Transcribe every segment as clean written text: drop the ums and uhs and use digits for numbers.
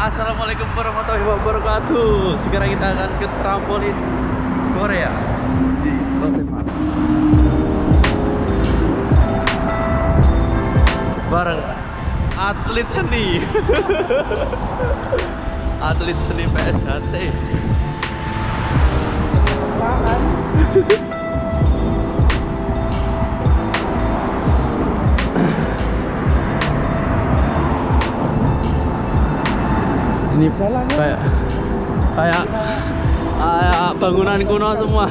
Assalamualaikum warahmatullahi wabarakatuh. Sekarang kita akan ke trampolin Korea di Rotterdam bareng atlet seni atlet seni PSHT. Ini kayak bangunan kuno semua.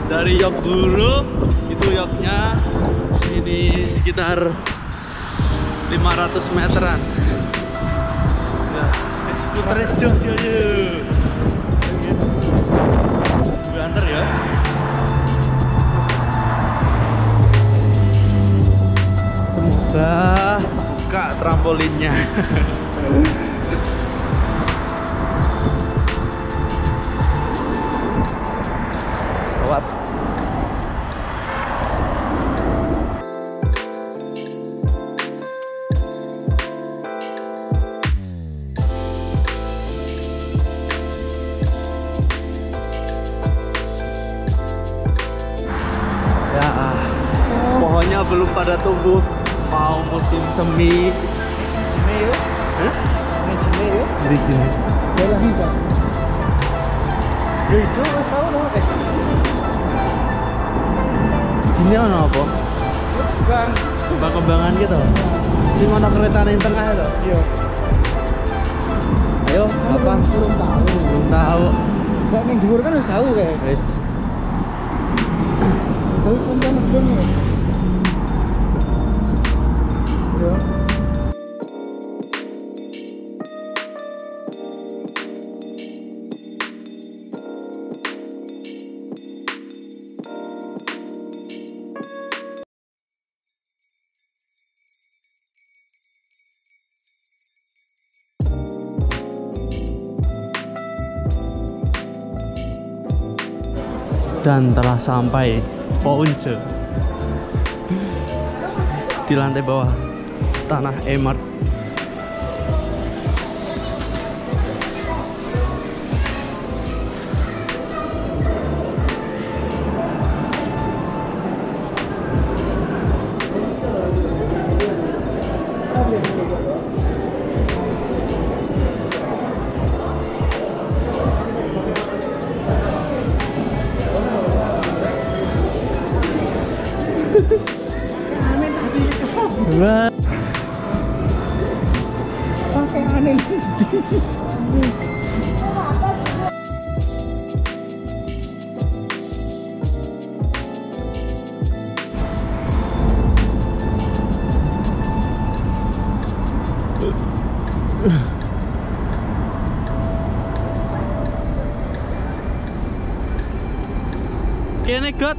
Dari yok dulu itu yoknya sini sekitar 500 meteran. Ya, skuter jos yo. Gue antar ya. Semoga buka trampolinnya. Pohonnya belum pada tumbuh, mau musim semi. Sini yuk. Hah? Sini yuk. Di sini. Boleh bisa. Ya itu wis tau loh. Sini ono apa? Kembang-kembangan gitu. Sing ono kereta ning tengah itu. Iya. Ayo, apa? Belum tahu. Belum tahu. Kayak ning dhuwur kan wis tahu kayak. Wis. Tapi konten dong ya. Ya. Dan telah sampai Pounce di lantai bawah tanah Emart. Pakai aneh. Kene God.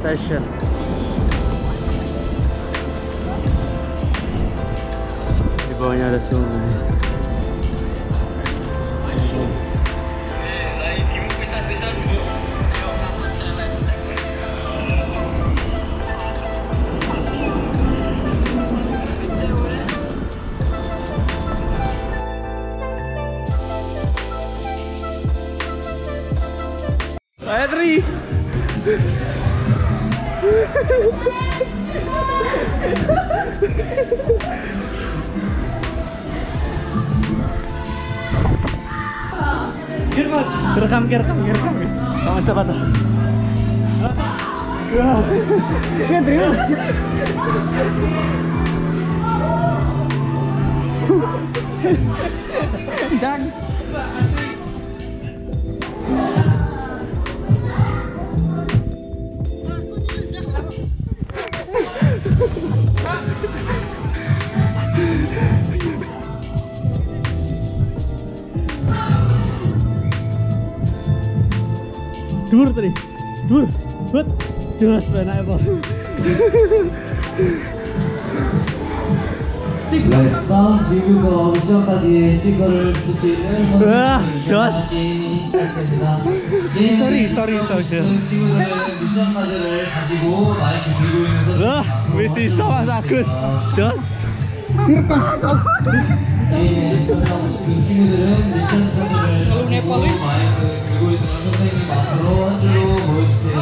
Station. Di bawahnya ada sungai. Adri. Rekam. Kamu cepat tuh. Ya terima. Dan Dur tadi. Dur. Buat. Jelas benar apa. 지금부터 미션까지 스티커를 쓸 수 있는 선수들이 시작됩니다. 스토리. 친구들은 미션 카드를 가지고 마이크 들고 있는 선수입니다. Misi sama Agus. Jos. 게임에 참여하고 싶은 친구들은 미션 카드를 가지고 마이크 들고 있는 선생님 앞으로 한 줄로 모여주세요.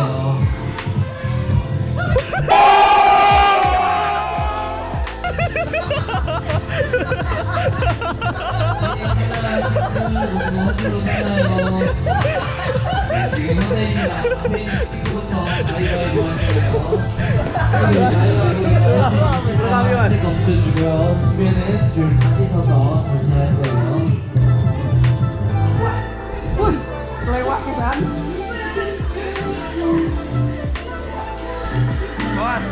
지금 선생님이 앞에 있는 친구부터 가위바위보 할 거예요. 다시 덮쳐주고요. 집에는 줄 다시 서서 다시 할 거예요. Lewat sih kan? Bos.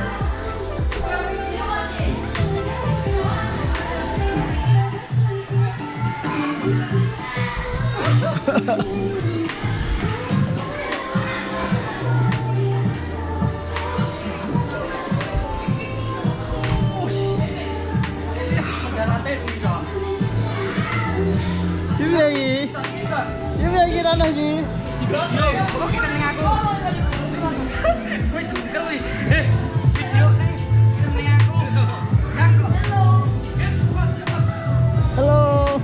Ini lagi mana lagi? Kok kita mengaku? Gue juga nih. Video nih. Mengaku. Halo. Halo.